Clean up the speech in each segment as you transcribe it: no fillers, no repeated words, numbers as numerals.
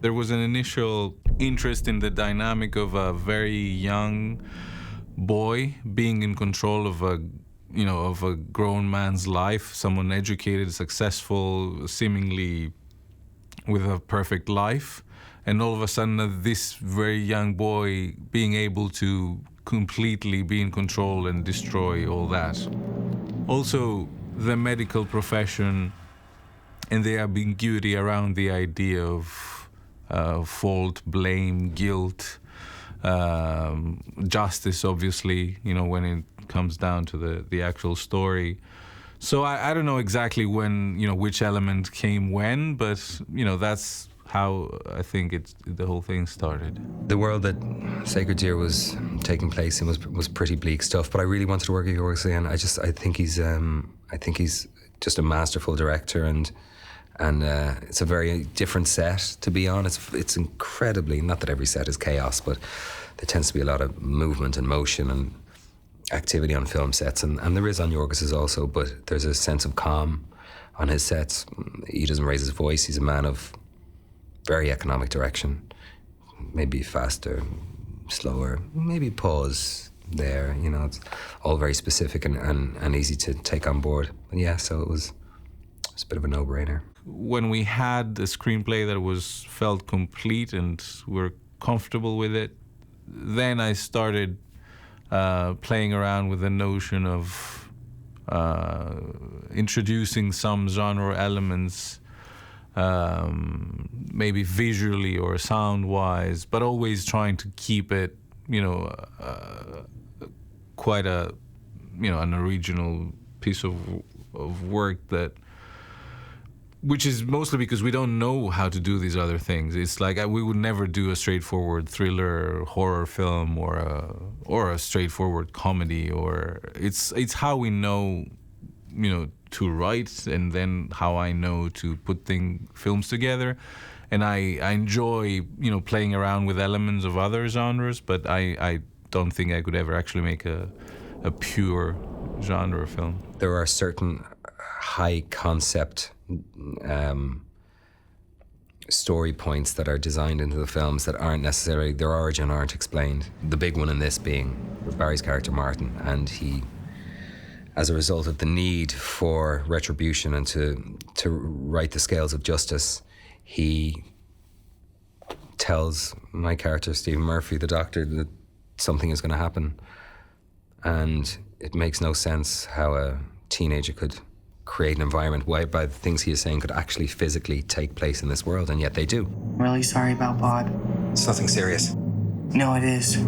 There was an initial interest in the dynamic of a very young boy being in control of a grown man's life, someone educated, successful, seemingly with a perfect life, and all of a sudden this very young boy being able to completely be in control and destroy all that. Also, the medical profession and the ambiguity around the idea of fault, blame, guilt, justice, obviously, when it comes down to the actual story. So I don't know exactly when, which element came when, but, that's how I think the whole thing started. The world that Sacred Deer was taking place in was pretty bleak stuff, but I really wanted to work with Yorgos again. I think he's just a masterful director, and it's a very different set to be on. It's incredibly, not that every set is chaos, but there tends to be a lot of movement and motion and activity on film sets, and there is on Yorgos's also, but there's a sense of calm on his sets. He doesn't raise his voice. He's a man of very economic direction, maybe faster, slower, maybe pause there, it's all very specific and easy to take on board. But yeah, so it was a bit of a no-brainer. When we had a screenplay that felt complete and we're comfortable with it, then I started playing around with the notion of introducing some genre elements, maybe visually or sound-wise, but always trying to keep it, quite an original piece of work which is mostly because we don't know how to do these other things. It's like we would never do a straightforward thriller, horror film, or a straightforward comedy. Or it's how we know, to write, and then how I know to put films together. And I enjoy, playing around with elements of other genres, but I don't think I could ever actually make a pure genre film. There are certain high concept story points that are designed into the films that aren't necessarily, their origin aren't explained. The big one in this being Barry's character Martin, and he, as a result of the need for retribution and to right the scales of justice, he tells my character Stephen Murphy, the doctor, that something is going to happen, and it makes no sense how a teenager could create an environment whereby the things he is saying could actually physically take place in this world, and yet they do. I'm really sorry about Bob. It's nothing serious. No, it is.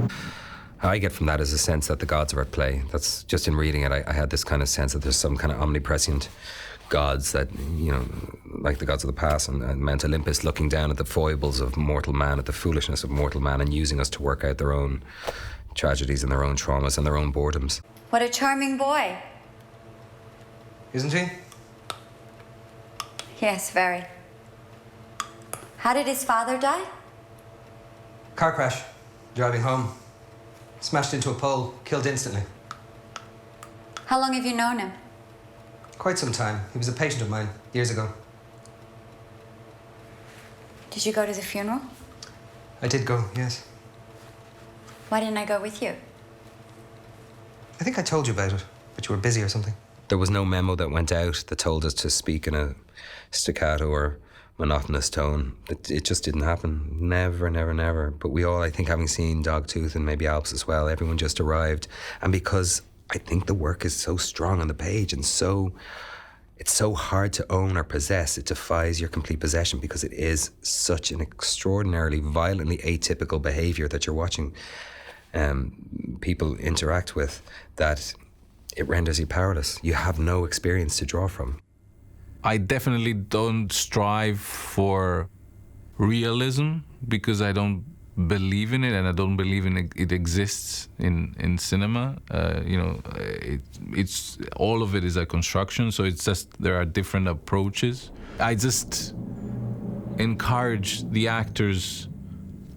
I get from that is a sense that the gods are at play. That's just in reading it, I had this kind of sense that there's some kind of omnipresent gods that, like the gods of the past and Mount Olympus, looking down at the foibles of mortal man, at the foolishness of mortal man, and using us to work out their own tragedies and their own traumas and their own boredoms. What a charming boy. Isn't he? Yes, very. How did his father die? Car crash. Driving home. Smashed into a pole. Killed instantly. How long have you known him? Quite some time. He was a patient of mine years ago. Did you go to the funeral? I did go, yes. Why didn't I go with you? I think I told you about it, but you were busy or something. There was no memo that went out that told us to speak in a staccato or monotonous tone. It just didn't happen. Never, never, never. But we all, I think, having seen Dogtooth and maybe Alps as well, everyone just arrived. And because I think the work is so strong on the page and it's so hard to own or possess, it defies your complete possession because it is such an extraordinarily violently atypical behaviour that you're watching people interact with, that it renders you powerless. You have no experience to draw from. I definitely don't strive for realism because I don't believe in it, and I don't believe it exists in cinema. It's all of it is a construction, so it's just there are different approaches. I just encourage the actors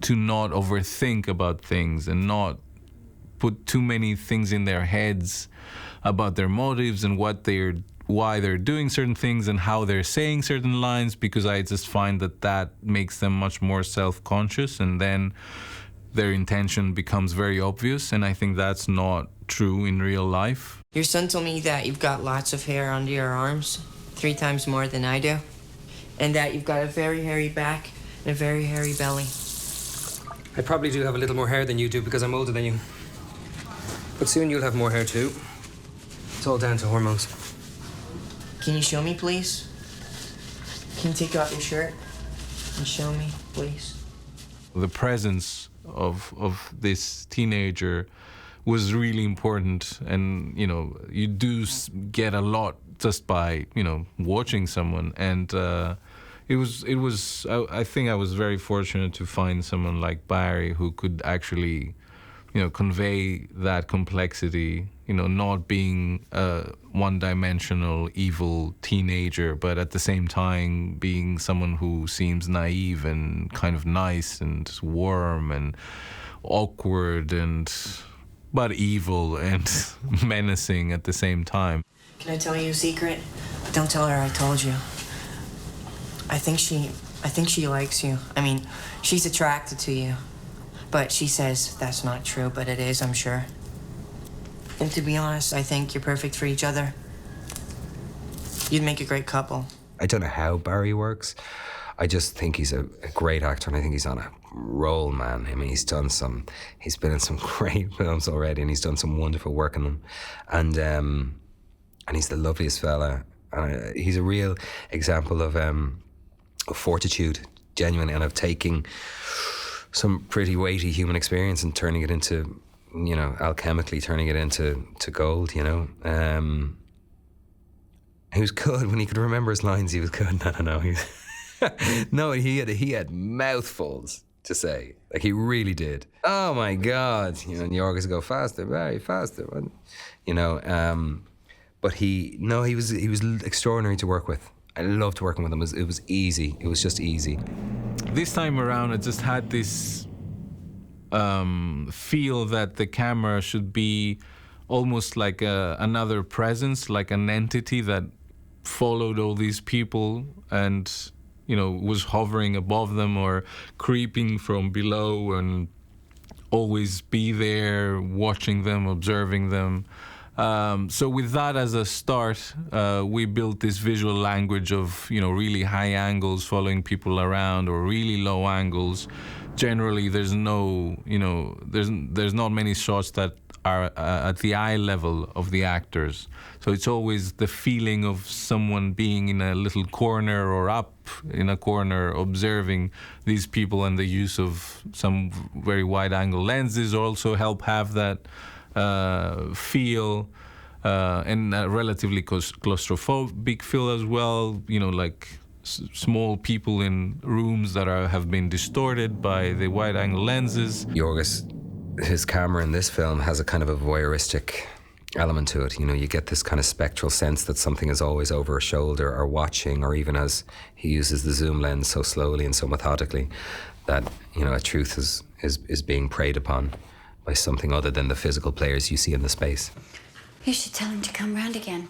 to not overthink about things and not put too many things in their heads about their motives and what they're why they're doing certain things and how they're saying certain lines, because I just find that makes them much more self-conscious, and then their intention becomes very obvious, and I think that's not true in real life. Your son told me that you've got lots of hair under your arms, 3 times more than I do, and that you've got a very hairy back and a very hairy belly. I probably do have a little more hair than you do because I'm older than you. But soon you'll have more hair too. It's all down to hormones. Can you show me, please? Can you take off your shirt and show me, please? The presence of this teenager was really important, and you do get a lot just by watching someone, and it was I think I was very fortunate to find someone like Barry who could actually convey that complexity, not being a one-dimensional evil teenager, but at the same time being someone who seems naive and kind of nice and warm and awkward but evil and menacing at the same time. Can I tell you a secret? Don't tell her I told you. I think she likes you. I mean, she's attracted to you. But she says that's not true, but it is, I'm sure. And to be honest, I think you're perfect for each other. You'd make a great couple. I don't know how Barry works. I just think he's a great actor, and I think he's on a roll, man. I mean, he's been in some great films already, and he's done some wonderful work in them. And he's the loveliest fella. He's a real example of fortitude, genuine, and of taking some pretty weighty human experience and turning it into, alchemically turning it into gold, He was good when he could remember his lines. He was good. No. No, he had mouthfuls to say. Like, he really did. Oh my God. And Yorgos go, faster, very faster. But he was extraordinary to work with. I loved working with him. It was easy. It was just easy. This time around, I just had this feel that the camera should be almost like another presence, like an entity that followed all these people and, was hovering above them or creeping from below, and always be there, watching them, observing them. So with that as a start, we built this visual language of, really high angles following people around, or really low angles. Generally, there's no, there's not many shots that are at the eye level of the actors. So it's always the feeling of someone being in a little corner or up in a corner observing these people, and the use of some very wide angle lenses also help have that feel, and a relatively claustrophobic feel as well, like small people in rooms that have been distorted by the wide angle lenses. Yorgos, his camera in this film has a kind of a voyeuristic element to it. You get this kind of spectral sense that something is always over a shoulder or watching, or even as he uses the zoom lens so slowly and so methodically that, a truth is being preyed upon by something other than the physical players you see in the space. You should tell him to come round again.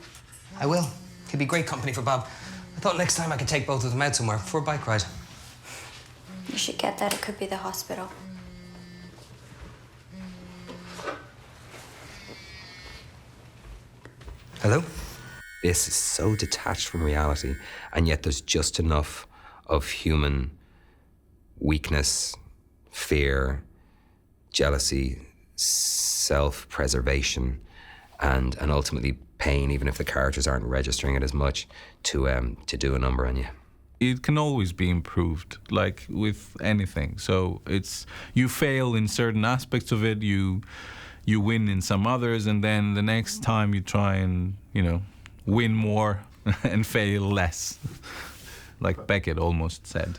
I will. He'd be great company for Bob. I thought next time I could take both of them out somewhere for a bike ride. You should get that. It could be the hospital. Hello? This is so detached from reality, and yet there's just enough of human weakness, fear, jealousy, self-preservation, and ultimately pain, even if the characters aren't registering it as much, to do a number on you. It can always be improved, like with anything. So you fail in certain aspects of it, you win in some others, and then the next time you try and, win more and fail less, like Beckett almost said.